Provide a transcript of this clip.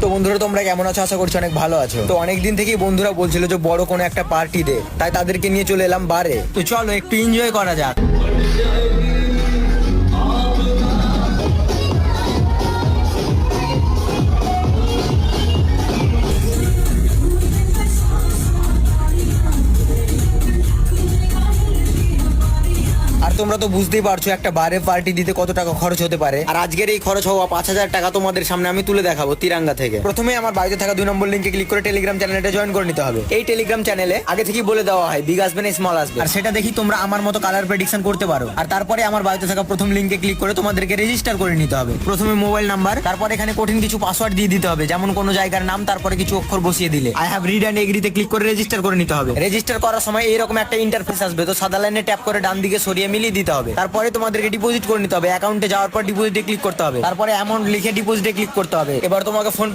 তো বন্ধুরা তোমরা কেমন আছো? আশা করছি অনেক ভালো আছো। তো অনেকদিন থেকেই বন্ধুরা বলছিল যে বড় কোনো একটা পার্টি দে, তাই তাদেরকে নিয়ে চলে এলাম বারে। তো চলো একটু এনজয় করা যাক। আর তোমরা তো বুঝতেই পারছো একটা বারে পার্টি দিতে কত টাকা খরচ হতে পারে। আর আজকের এই খরচ হওয়া 5,000 টাকা তোমাদের সামনে আমি তুলে দেখাবো তিরাঙ্গা থেকে। প্রথমে আমার বাড়িতে থাকা 2 নম্বর লিঙ্কে ক্লিক করে টেলিগ্রাম চ্যানেলটা জয়েন করে নিতে হবে। এই টেলিগ্রাম চ্যানেলে আগে থেকেই বলে দেওয়া হয় বিগ আসবে না স্মল আসবে, আর সেটা দেখি তোমরা আমার মতো কালার প্রেডিকশন করতে পারো। আর তারপরে আমার বাড়িতে থাকা প্রথম লিঙ্কে ক্লিক করে তোমাদেরকে রেজিস্টার করে নিতে হবে। প্রথমে মোবাইল নাম্বার, তারপর এখানে কঠিন কিছু পাসওয়ার্ড দিয়ে দিতে হবে, যেমন কোনো জায়গার নাম, তারপরে কিছু অক্ষর বসিয়ে দিলে আই হ্যাভ রিড এন্ড এগ্রিতে ক্লিক করে রেজিস্টার করে নিতে হবে। রেজিস্টার করার সময় এরকম একটা ইন্টারফেস আসবে, তো সাদা লাইনে ট্যাপ করে ডান দিকে সরিয়ে মিলিয়ে দিতে হবে। তারপরে তোমাদেরকে ডিপোজিট করে নিতে হবে। অ্যাকাউন্টে যাওয়ার পর ডিপোজিটে ক্লিক করতে হবে, তারপরে অ্যামাউন্ট লিখে ডিপোজিটে ক্লিক করতে হবে। এবার তোমাকে ফোন